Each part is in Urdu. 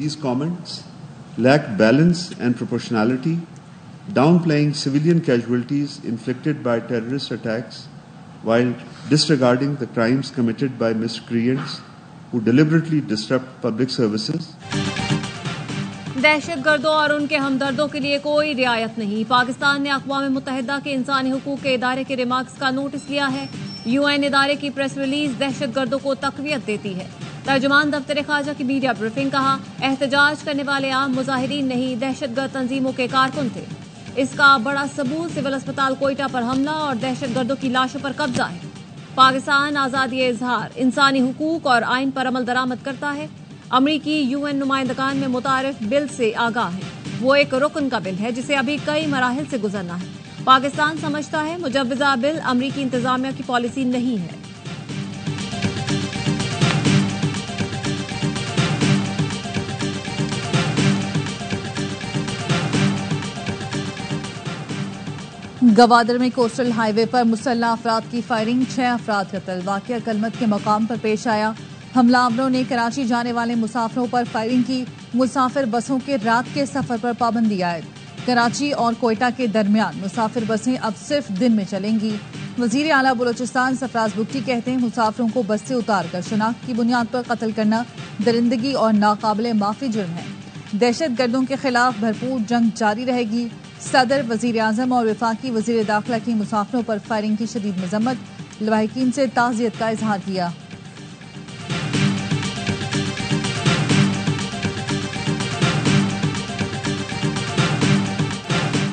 These comments lacked balance and proportionality, downplaying civilian casualties inflicted by terrorist attacks while disregarding the crimes committed by miscreants who deliberately disrupt public services. دہشت گردوں اور ان کے ہمدردوں کے لیے کوئی رعایت نہیں. پاکستان نے اقوام متحدہ کے انسانی حقوق کے ادارے کے ریمارکس کا نوٹس لیا ہے. UN ادارے کی پریس ریلیز دہشت گردوں کو تقویت دیتی ہے. ترجمان دفتر خارجہ کی میڈیا بریفنگ. کہا احتجاج کرنے والے عام مظاہرین نہیں دہشت گرد تنظیموں کے کارکن تھے. اس کا بڑا ثبوت سول اسپتال کوئٹہ پر حملہ اور دہشت گردوں کی لاشوں پر قبضہ ہے. پاکستان آزادی اظہار انسانی حقوق اور آئین پر عمل درآمد کرتا ہے. امریکی UN نمائندگان میں متعارف بل سے آگاہ ہے. وہ ایک رکن کا بل ہے جسے ابھی کئی مراحل سے گزرنا ہے. پاکستان سمجھتا ہے مجوزہ بل امریکی انتظامیہ کی پالیسی نہیں ہے. گوادر میں کوسٹل ہائی وے پر مسلح افراد کی فائرنگ 6 افراد قتل. واقعہ کلمت کے مقام پر پیش آیا. حملہ آوروں نے کراچی جانے والے مسافروں پر فائرنگ کی. مسافر بسوں کے رات کے سفر پر پابندی عائد. کراچی اور کوئٹہ کے درمیان مسافر بسیں اب صرف دن میں چلیں گی. وزیر اعلیٰ بلوچستان سرفراز بگٹی کہتے ہیں مسافروں کو بس سے اتار کر شناخت کی بنیاد پر قتل کرنا درندگی اور ناقابل معافی جرم ہے. دہشت گردوں کے خلاف بھرپور جنگ جاری رہے گی. صدر، وزیر اعظم اور وفاقی وزیر داخلہ کی مسافروں پر فائرنگ کی شدید مذمت. لواحقین سے تعزیت کا اظہار کیا.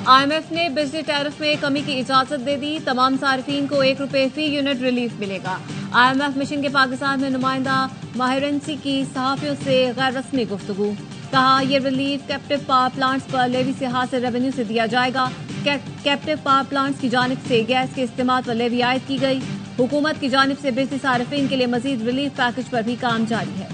IMF نے بجلی ٹیرف میں کمی کی اجازت دے دی. تمام صارفین کو ₹1 فی یونٹ ریلیف ملے گا. IMF مشن کے پاکستان میں نمائندہ ماہرنسی کی صحافیوں سے غیر رسمی گفتگو. کہا یہ ریلیف کیپٹیو پاور پلانٹس پر لیوی سے حاصل ریونیو سے دیا جائے گا. کیپٹیو پاور پلانٹس کی جانب سے گیس کے استعمال پر لیوی عائد کی گئی. حکومت کی جانب سے بجلی صارفین کے لیے مزید ریلیف پیکج پر بھی کام جاری ہے.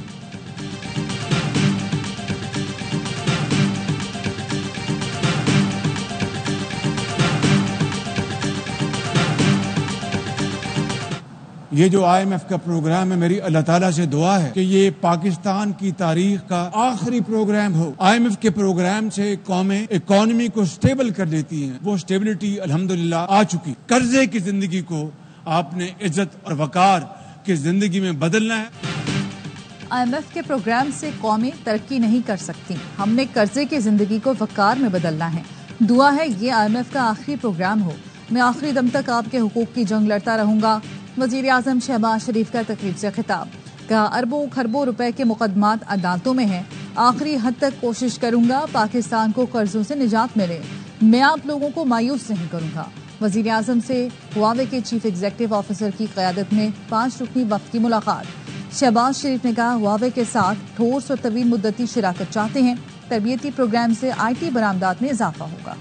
یہ جو IMF کا پروگرام ہے میری اللہ تعالیٰ سے دعا ہے کہ یہ پاکستان کی تاریخ کا آخری پروگرام ہو. IMF کے پروگرام سے قومیں اکانومی کو سٹیبل کر لیتی ہیں. وہ سٹیبلٹی الحمدللہ آ چکی. قرضے کی زندگی کو آپ نے عزت اور وقار کی زندگی میں بدلنا ہے. IMF کے پروگرام سے قومیں ترقی نہیں کر سکتی. ہم نے قرضے کی زندگی کو وقار میں بدلنا ہے. دعا ہے یہ IMF کا آخری پروگرام ہو. میں آخری دم تک آپ کے حقوق کی جنگ لڑتا رہوں گا. وزیر اعظم شہباز شریف کا تقریب سے خطاب. کہا اربوں خربوں روپے کے مقدمات عدالتوں میں ہیں. آخری حد تک کوشش کروں گا پاکستان کو قرضوں سے نجات ملے. میں آپ لوگوں کو مایوس نہیں کروں گا. وزیر اعظم سے ہواوے کے چیف ایگزیکٹو آفیسر کی قیادت میں 5 رکنی وفد کی ملاقات. شہباز شریف نے کہا ہواوے کے ساتھ ٹھوس اور طویل مدتی شراکت چاہتے ہیں. تربیتی پروگرام سے IT برآمدات میں اضافہ ہوگا.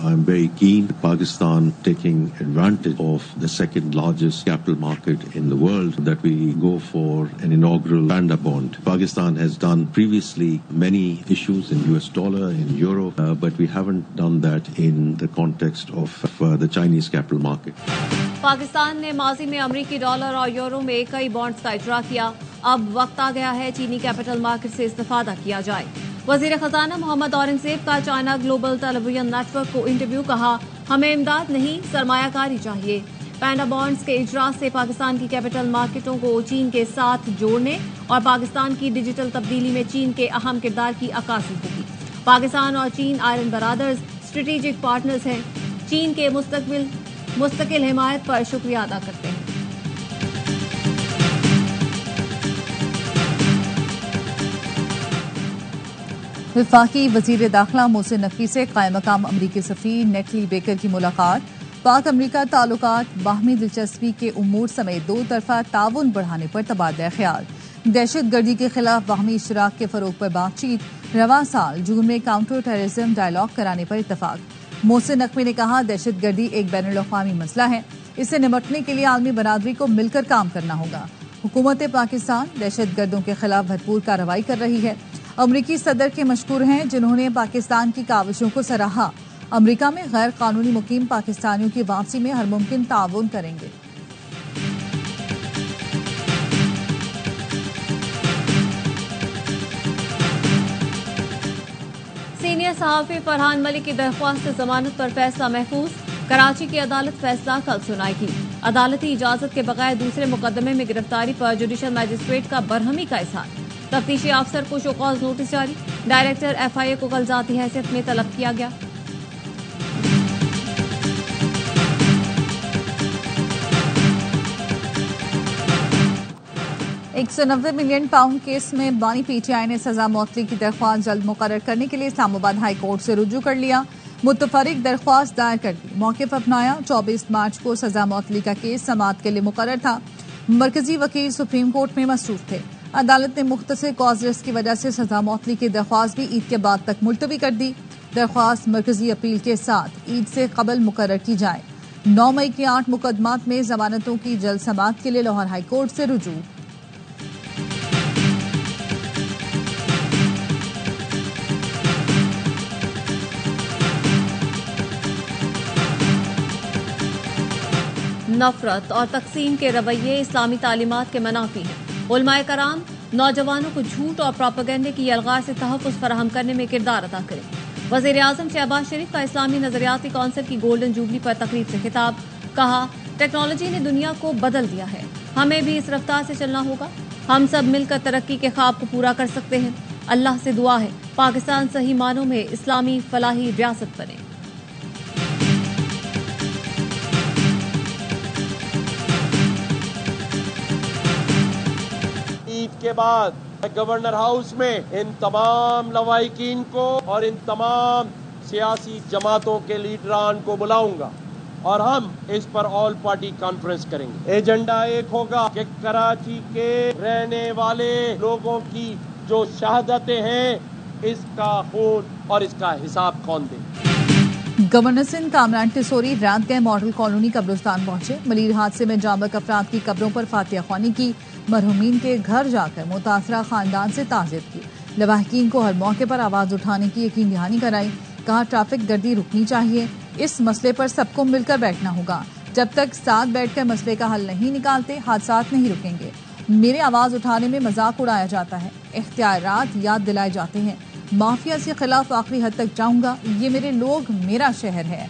I'm very keen Pakistan taking advantage of the second largest capital market in the world that we go for an inaugural panda bond. Pakistan has done previously many issues in US dollar, in euro, but we haven't done that in the context of the Chinese capital market. Pakistan نے ماضی میں امریکی ڈالر اور یورو میں کئی بانڈز کا اجرا کیا. اب وقت آ گیا ہے چینی کیپٹل مارکیٹ سے استفادہ کیا جائے. وزیر خزانہ محمد اورنگزیب کا چائنا گلوبل ٹیلی ویژن نیٹ ورک کو انٹرویو. کہا ہمیں امداد نہیں سرمایہ کاری چاہیے. پینڈا بانڈز کے اجرا سے پاکستان کی کیپٹل مارکیٹوں کو چین کے ساتھ جوڑنے اور پاکستان کی ڈیجیٹل تبدیلی میں چین کے اہم کردار کی عکاسی ہوگی. پاکستان اور چین آئرن برادرز اسٹریٹجک پارٹنرز ہیں. چین کے مستقل حمایت پر شکریہ ادا کرتے ہیں. وفاقی وزیر داخلہ محسن نقوی سے قائم مقام امریکی سفیر نیٹلی بیکر کی ملاقات. پاک امریکہ تعلقات باہمی دلچسپی کے امور سمیت 2 طرفہ تعاون بڑھانے پر تبادلہ خیال. دہشت گردی کے خلاف باہمی اشتراک کے فروغ پر بات چیت. رواں سال جون میں کاؤنٹر ٹیررزم ڈائیلاگ کرانے پر اتفاق. محسن نقوی نے کہا دہشت گردی ایک بین الاقوامی مسئلہ ہے. اس سے نمٹنے کے لیے عالمی برادری کو مل کر کام کرنا ہوگا. حکومت پاکستان دہشت گردوں کے خلاف بھرپور کارروائی کر رہی ہے. امریکی صدر کے مشکور ہیں جنہوں نے پاکستان کی کاوشوں کو سراہا. امریکہ میں غیر قانونی مقیم پاکستانیوں کی واپسی میں ہر ممکن تعاون کریں گے۔ سینئر صحافی فرحان ملک کی درخواست ضمانت پر فیصلہ محفوظ، کراچی کی عدالت فیصلہ کل سنائے گی۔ عدالتی اجازت کے بغیر دوسرے مقدمے میں گرفتاری پر جوڈیشل مجسٹریٹ کا برہمی کا اظہار، تفتیشی افسر کو شوکاز نوٹس جاری، ڈائریکٹر FIA کو کل ذاتی حیثیت میں طلب کیا گیا۔ £190 ملین کیس میں بانی PTI نے سزا معطلی کی درخواست جلد مقرر کرنے کے لیے اسلام آباد ہائی کورٹ سے رجوع کر لیا۔ متفرق درخواست دائر کر دی، موقف اپنایا۔ 24 مارچ کو سزا معطلی کا کیس سماعت کے لیے مقرر تھا۔ مرکزی وکیل سپریم کورٹ میں مصروف تھے۔ عدالت نے مختصر کازلیس کی وجہ سے سزا معطلی کی درخواست بھی عید کے بعد تک ملتوی کر دی۔ درخواست مرکزی اپیل کے ساتھ عید سے قبل مقرر کی جائے۔ 9 مئی کے 8 مقدمات میں ضمانتوں کی جلد سماعت کے لیے لاہور ہائی کورٹ سے رجوع۔ نفرت اور تقسیم کے رویے اسلامی تعلیمات کے منافی ہیں۔ علماء کرام نوجوانوں کو جھوٹ اور پروپیگنڈے کی الغار سے تحفظ فراہم کرنے میں کردار ادا کریں۔ وزیر اعظم شہباز شریف کا اسلامی نظریاتی کونسل کی گولڈن جوبلی پر تقریب سے خطاب، کہا ٹیکنالوجی نے دنیا کو بدل دیا ہے، ہمیں بھی اس رفتار سے چلنا ہوگا، ہم سب مل کر ترقی کے خواب کو پورا کر سکتے ہیں۔ اللہ سے دعا ہے پاکستان صحیح معنوں میں اسلامی فلاحی ریاست بنے۔ عید کے بعد گورنر ہاؤس میں ان تمام لواحقین کو اور ان تمام سیاسی جماعتوں کے لیڈران کو بلاؤں گا اور ہم اس پر آل پارٹی کانفرنس کریں گے۔ ایجنڈا ایک ہوگا کہ کراچی کے رہنے والے لوگوں کی جو شہادتیں ہیں اس کا خون اور اس کا حساب کون دے۔ گورنر سندھ کامران ٹسوری رات گئے ماڈل کالونی قبرستان پہنچے۔ ملیر حادثے میں جاں بحق افراد کی قبروں پر فاتحہ خوانی کی، مرحومین کے گھر جا کر متاثرہ خاندان سے تعزیت کی، لواحقین کو ہر موقع پر آواز اٹھانے کی یقین دہانی کرائی، کہا ٹریفک گردی رکنی چاہیے، اس مسئلے پر سب کو مل کر بیٹھنا ہوگا، جب تک ساتھ بیٹھ کر مسئلے کا حل نہیں نکالتے حادثات نہیں رکیں گے۔ میرے آواز اٹھانے میں مذاق اڑایا جاتا ہے، اختیارات یاد دلائے جاتے ہیں، مافیا کے خلاف آخری حد تک جاؤں گا، یہ میرے لوگ، میرا شہر ہے۔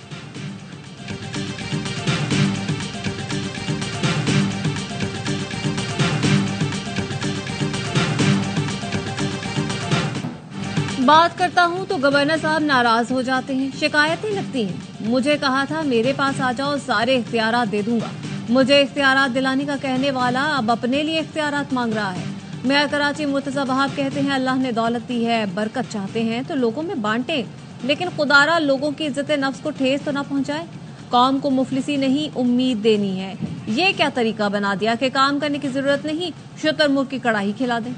بات کرتا ہوں تو گورنر صاحب ناراض ہو جاتے ہیں، شکایتیں لگتی ہیں۔ مجھے کہا تھا میرے پاس آ جاؤ، سارے اختیارات دے دوں گا۔ مجھے اختیارات دلانے کا کہنے والا اب اپنے لیے اختیارات مانگ رہا ہے۔ میئر کراچی مرتضی وہاب کہتے ہیں اللہ نے دولت دی ہے، برکت چاہتے ہیں تو لوگوں میں بانٹیں، لیکن خدارا لوگوں کی عزت نفس کو ٹھیس تو نہ پہنچائے۔ قوم کو مفلسی نہیں امید دینی ہے۔ یہ کیا طریقہ بنا دیا کہ کام کرنے کی ضرورت نہیں، شتر مرغ کی کڑاہی کھلا دیں۔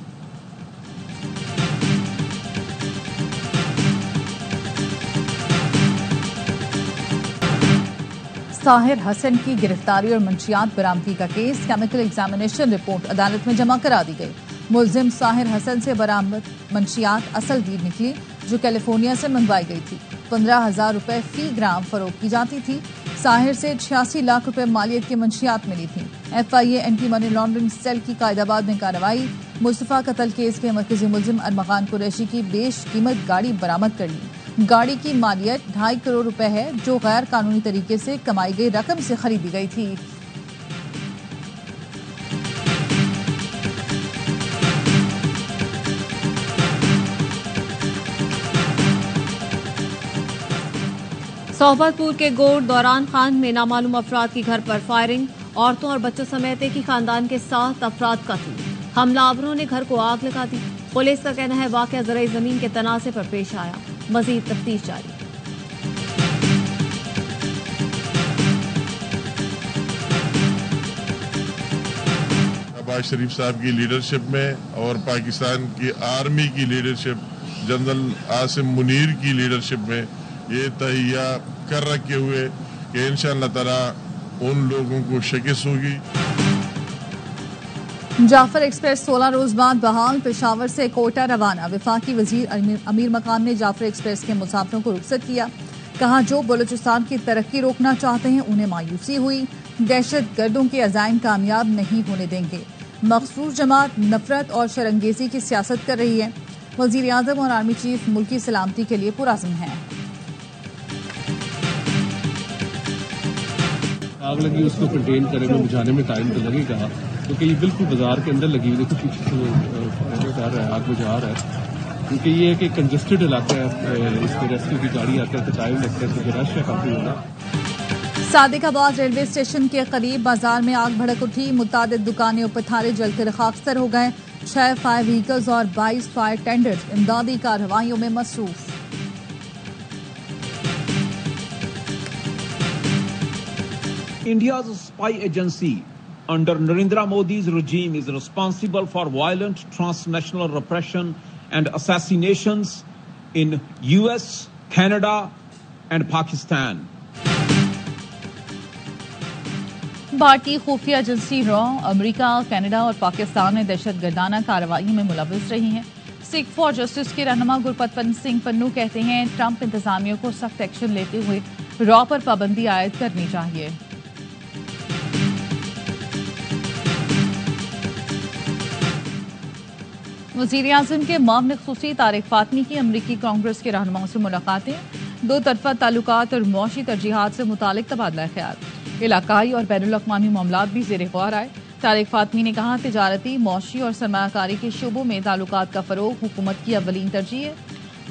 طاہر حسن کی گرفتاری اور منشیات برآمدگی کا کیس، کیمیکل ایگزامینیشن رپورٹ عدالت میں جمع کرا دی گئی۔ ملزم طاہر حسن سے برآمد منشیات اصل ویڈ نکلی جو کیلیفورنیا سے منگوائی گئی تھی، 15,000 روپے فی گرام فروخت کی جاتی تھی۔ طاہر سے 86 لاکھ روپے مالیت کی منشیات ملی تھیں۔ FIA anti money laundering cell کی قائد آباد میں کارروائی، مصطفیٰ قتل کیس کے مرکزی ملزم ارمغان قریشی کی بیش قیمت گاڑی برآمد کر لی۔ گاڑی کی مالیت 2.5 کروڑ روپے ہے جو غیر قانونی طریقے سے کمائی گئی رقم سے خریدی گئی تھی۔ صحبت پور کے گوڑ دوران خان میں نامعلوم افراد کی گھر پر فائرنگ، عورتوں اور بچوں سمیت ایک ہی خاندان کے 7 افراد قتل، حملہ آوروں نے گھر کو آگ لگا دی۔ پولیس کا کہنا ہے واقعہ زرعی زمین کے تنازع پر پیش آیا، مزید تفتیش جاری۔ شہباز شریف صاحب کی لیڈرشپ میں اور پاکستان کی آرمی کی لیڈرشپ، جنرل عاصم منیر کی لیڈرشپ میں یہ تہیہ کر رکھے ہوئے کہ انشاءاللہ تعالی ان لوگوں کو شکست ہوگی۔ جعفر ایکسپریس 16 روز بعد بحال، پشاور سے کوئٹہ روانہ۔ وفاقی وزیر امیر مقام نے جعفر ایکسپریس کے مسافروں کو رخصت کیا۔ کہا جو بلوچستان کی ترقی روکنا چاہتے ہیں انہیں مایوسی ہوئی، دہشت گردوں کے عزائم کامیاب نہیں ہونے دیں گے۔ مخصوص جماعت نفرت اور شرانگیزی کی سیاست کر رہی ہے۔ وزیر اعظم اور آرمی چیف ملکی سلامتی کے لیے پرعزم ہیں۔ آگ لگی اس کو کنٹین کرنے میں بجھانے میں ٹائم تو لگے گا، کیونکہ یہ بالکل بازار کے اندر لگی ہوئی، دیکھو پیچھے سے کر رہا ہے، آگ بجھا رہا ہے، کیونکہ یہ ایک کنجسٹڈ علاقہ ہے، اس میں ریسکیو کی گاڑی آتا ہے تو ٹائم لگتا ہے، کیونکہ رش ہے کافی ہونا۔ صادق آباد ریلوے اسٹیشن کے قریب بازار میں آگ بھڑک اٹھی، متعدد دکانیں اور پتھارے جل کر خاکستر ہو گئے، 6 فائر وہیکلز اور 22 فائر ٹینڈرز امدادی کارروائیوں میں مصروف۔ India's spy agency under Narendra Modi's regime is responsible for violent transnational repression and assassinations in US, Canada and Pakistan. بھارتی خفیہ ایجنسی را امریکہ، کینیڈا اور پاکستان میں دہشت گردانہ کارروائیوں میں ملوث رہی ہیں۔ سکھ فار جسٹس کے رہنما گرپت سنگھ پنو کہتے ہیں ٹرمپ انتظامیہ کو سخت ایکشن لیتے ہوئے را پر پابندی عائد کرنی چاہیے۔ وزیر اعظم کے معاون خصوصی طارق فاطمی کی امریکی کانگریس کے رہنماؤں سے ملاقاتیں، دو طرفہ تعلقات اور معاشی ترجیحات سے متعلق تبادلہ خیال، علاقائی اور بین الاقوامی معاملات بھی زیر غور آئے۔ طارق فاطمی نے کہا تجارتی، معاشی اور سرمایہ کاری کے شعبوں میں تعلقات کا فروغ حکومت کی اولین ترجیح ہے۔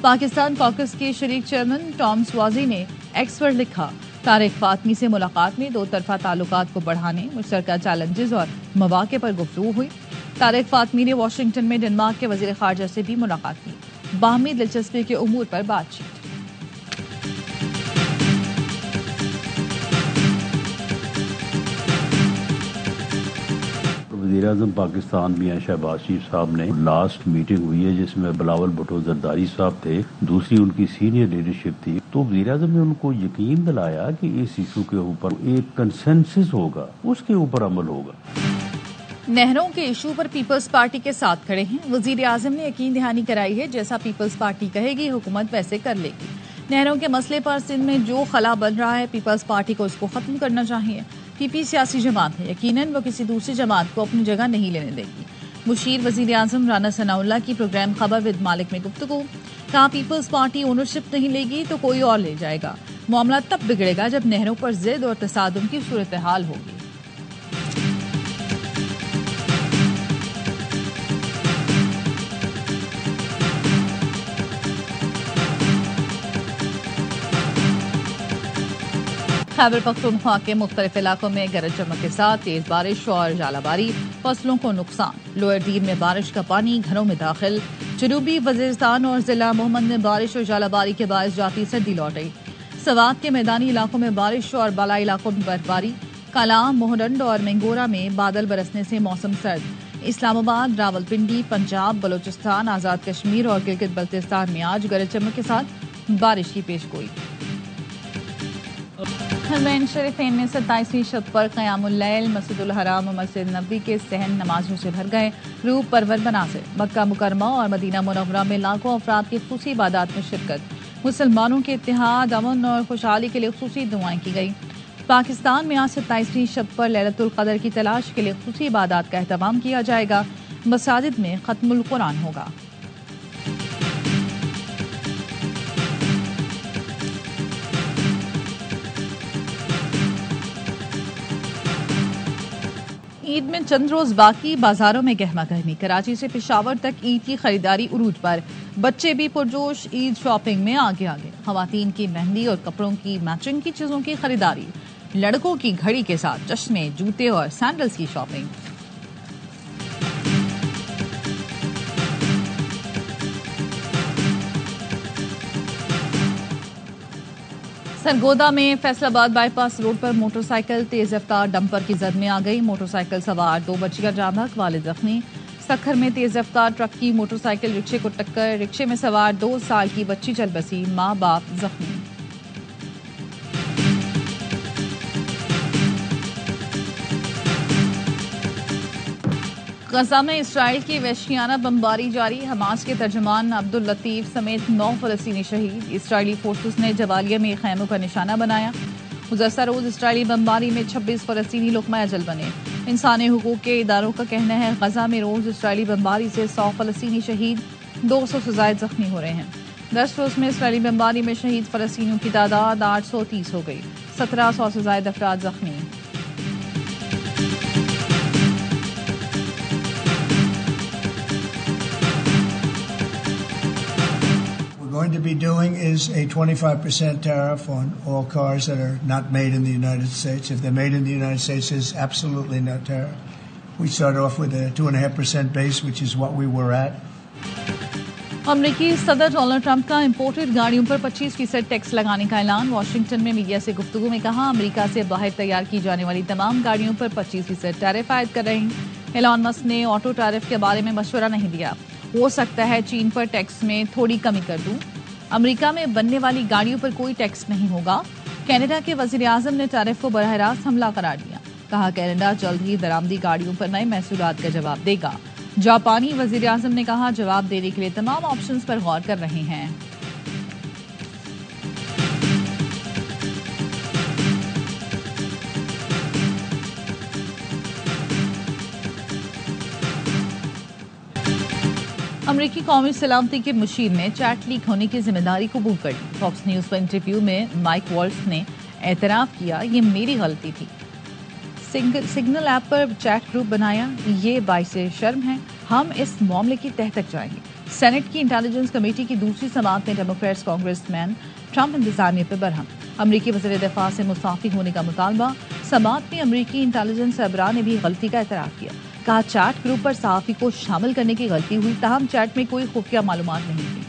پاکستان کاکس کے شریک چیئرمین ٹام سوازی نے ایکس پر لکھا طارق فاطمی سے ملاقات میں دو طرفہ تعلقات کو بڑھانے، مشترکہ چیلنجز اور مواقع پر گفتگو ہوئی۔ طارق فاطمی نے واشنگٹن میں ڈنمارک کے وزیر خارجہ سے بھی ملاقات کی، باہمی دلچسپی کے امور پر بات چیت۔ وزیر اعظم پاکستان میاں شہباز شریف صاحب نے لاسٹ میٹنگ ہوئی ہے جس میں بلاول بھٹو زرداری صاحب تھے، دوسری ان کی سینئر لیڈرشپ تھی، تو وزیر اعظم نے ان کو یقین دلایا کہ اس ایشو کے اوپر ایک کنسنسس ہوگا، اس کے اوپر عمل ہوگا۔ نہروں کے ایشو پر پیپلز پارٹی کے ساتھ کھڑے ہیں۔ وزیر اعظم نے یقین دہانی کرائی ہے جیسا پیپلز پارٹی کہے گی حکومت ویسے کر لے گی۔ نہروں کے مسئلے پر سندھ میں جو خلا بن رہا ہے پیپلز پارٹی کو اس کو ختم کرنا چاہیے۔ پی پی سیاسی جماعت ہے، یقیناً وہ کسی دوسری جماعت کو اپنی جگہ نہیں لینے دے گی۔ مشیر وزیر اعظم رانا ثناء اللہ کی پروگرام خبر ود مالک میں گفتگو، کہا پیپلز پارٹی اونرشپ نہیں لے گی تو کوئی اور لے جائے گا۔ معاملہ تب بگڑے گا جب نہروں پر ضد اور تصادم کی صورتحال ہوگی۔ خیبر پختونخوا کے مختلف علاقوں میں گرج چمک کے ساتھ تیز بارش اور ژالہ باری، فصلوں کو نقصان۔ لوئر دیر میں بارش کا پانی گھروں میں داخل، جنوبی وزیرستان اور ضلع محمد میں بارش اور ژالہ باری کے باعث جاتی سردی لوٹ آئی۔ سوات کے میدانی علاقوں میں بارش اور بالائی علاقوں میں برفباری، کلام، مہرنڈ اور منگورہ میں بادل برسنے سے موسم سرد۔ اسلام آباد، راولپنڈی، پنجاب، بلوچستان، آزاد کشمیر اور گلگت بلتستان میں آج گرج چمک کے ساتھ بارش کی پیش گوئی۔ حرمین شریفین میں 27ویں شب پر قیام اللیل، مسجد الحرام اور مسجد نبوی کے صحن نمازوں سے بھر گئے، روح پرور مناظر۔ مکہ مکرمہ اور مدینہ منورہ میں لاکھوں افراد کی خصوصی عبادات میں شرکت، مسلمانوں کے اتحاد، امن اور خوشحالی کے لیے خصوصی دعائیں کی گئی۔ پاکستان میں آج 27ویں شب پر لیلۃ القدر کی تلاش کے لیے خصوصی عبادات کا اہتمام کیا جائے گا، مساجد میں ختم القرآن ہوگا۔ عید میں چند روز باقی، بازاروں میں گہما گہمی۔ کراچی سے پشاور تک عید کی خریداری عروج پر، بچے بھی پرجوش عید شاپنگ میں آگے آگے۔ خواتین کی مہندی اور کپڑوں کی میچنگ کی چیزوں کی خریداری، لڑکوں کی گھڑی کے ساتھ چشمے، جوتے اور سینڈلز کی شاپنگ۔ سرگودا میں فیصل آباد by pass road per motor cycle تیز رفتار ڈمپر کی زد میں آ گئی، موٹر سائیکل سوار 2 بچیاں جاں بحق، والد زخمی۔ سکھر میں تیز رفتار ٹرک کی موٹر سائیکل رکشے کو ٹکر، رکشے میں سوار 2 سال کی بچی چل بسی، ماں باپ زخمی۔ غزہ میں اسرائیل کی وحشیانہ بمباری جاری. حماس کے ترجمان عبداللطیف سمیت 9 فلسطینی شہید. اسرائیلی فورسز نے جبالیہ میں خیموں کا نشانہ بنایا. گزشتہ روز اسرائیلی بمباری میں 26 فلسطینی لقمہ اجل بنے. انسانی حقوق کے اداروں کا کہنا ہے غزہ میں روز اسرائیلی بمباری سے 100 فلسطینی شہید، 200 سے زائد زخمی ہو رہے ہیں. 10 روز میں اسرائیلی بمباری میں شہید فلسطینیوں کی تعداد 830 ہو گئی. 1700 سے زائد افراد زخمی. Going to be doing is a 25% tariff on all cars that are not made in the United States. If they're made in the United States, there's absolutely no tariff. We start off with a 2.5% base, which is what we were at. امریکی صدر ڈونلڈ ٹرمپ کا امپورٹڈ گاڑیوں پر 25% ٹیکس لگانے کا اعلان. واشنگٹن میں میڈیا سے گفتگو میں کہا امریکہ سے باہر تیار کی جانے والی تمام گاڑیوں پر 25% ٹیرف عائد کر رہے ہیں. ایلان مسک نے آٹو ٹیرف کے بارے میں مشورہ نہیں دیا. ہو سکتا ہے چین پر ٹیکس میں تھوڑی کمی کر دوں. امریکہ میں بننے والی گاڑیوں پر کوئی ٹیکس نہیں ہوگا. کینیڈا کے وزیر اعظم نے ٹیرف کو براہ راست حملہ قرار دیا. کہا کینیڈا جلد ہی درآمدی گاڑیوں پر نئے محصولات کا جواب دے گا. جاپانی وزیر اعظم نے کہا جواب دینے کے لیے تمام آپشنز پر غور کر رہے ہیں. امریکی قومی سلامتی کے مشیر نے چیٹ لیک ہونے کی ذمہ داری قبول کر لی. فاکس نیوز پر انٹرویو میں مائک والٹز نے اعتراف کیا یہ میری غلطی تھی. سگنل ایپ پر چیٹ گروپ بنایا یہ باعث شرم ہے. ہم اس معاملے کی تہ تک جائیں گے. سینٹ کی انٹیلیجنس کمیٹی کی دوسری سماعت میں ڈیموکریٹس کانگریس مین ٹرمپ انتظامیہ پر برہم. امریکی وزیر دفاع سے مستعفی ہونے کا مطالبہ. سماعت میں امریکی انٹیلیجنس سربراہ نے بھی غلطی کا اعتراف کیا. کہا چیٹ گروپ پر صحافی کو شامل کرنے کی غلطی ہوئی تاہم چیٹ میں کوئی خفیہ معلومات نہیں تھی.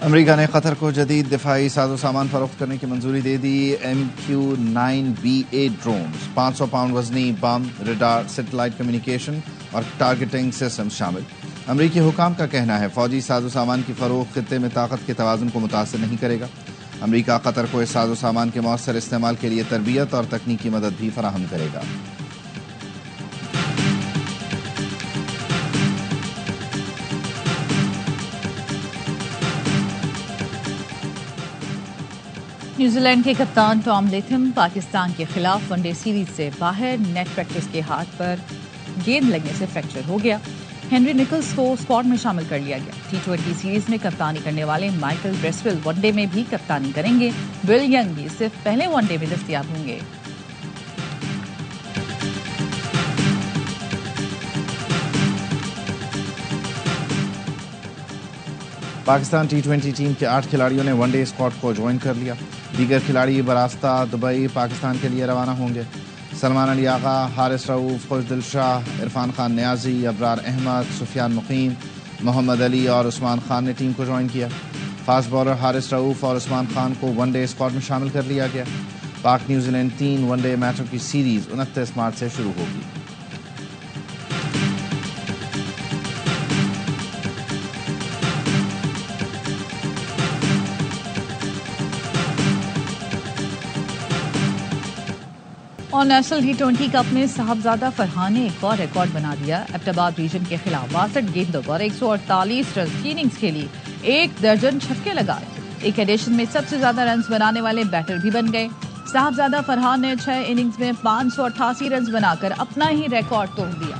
امریکہ نے قطر کو جدید دفاعی ساز و سامان فروخت کرنے کی منظوری دے دی. MQ-9B8 ڈرونز، 500 پاؤنڈ وزنی بم، ریڈار، سیٹلائٹ کمیونیکیشن اور ٹارگیٹنگ سسٹم شامل. امریکی حکام کا کہنا ہے فوجی ساز و سامان کی فروخت خطے میں طاقت کے توازن کو متاثر نہیں کرے گا. امریکہ قطر کو اس ساز و سامان کے مؤثر استعمال کے لیے تربیت اور تکنیکی مدد بھی فراہم کرے گا. نیوزی لینڈ کے کپتان ٹام لیتھم پاکستان کے خلاف ون ڈے سیریز سے باہر. نیٹ پریکٹس کے ہاتھ پر گیند لگنے سے فریکچر ہو گیا. ہنری نکلز کو اسکواڈ میں شامل کر لیا گیا. T20 سیریز میں کپتانی کرنے والے مائیکل بریسویل ون ڈے میں بھی کپتانی کریں گے. ول ینگ بھی صرف پہلے ون ڈے میں دستیاب ہوں گے. پاکستان T20 ٹیم کے 8 کھلاڑیوں نے ون ڈے اسکواڈ کو جوائن کر لیا. دیگر کھلاڑی براستہ دبئی پاکستان کے لیے روانہ ہوں گے. سلمان علی آغا، حارث رؤوف، خوشدل شاہ، عرفان خان نیازی، ابرار احمد، سفیان مقیم، محمد علی اور عثمان خان نے ٹیم کو جوائن کیا. فاسٹ بالر حارث رؤوف اور عثمان خان کو ون ڈے اسکواڈ میں شامل کر لیا گیا. پاک نیوزی لینڈ 3 ون ڈے میچوں کی سیریز 29 مارچ سے شروع ہوگی. اور نیشنل T20 کپ میں صاحبزادہ فرحان نے ایک اور ریکارڈ بنا دیا. ایبٹ آباد ریجن کے خلاف 62 گیندوں پر 148 رنز کی اننگز کھیلی. 1 درجن چھکے لگائے. ایک ایڈیشن میں سب سے زیادہ رنز بنانے والے بیٹر بھی بن گئے. صاحبزادہ فرحان نے 6 اننگز میں 588 رنز بنا کر اپنا ہی ریکارڈ توڑ دیا.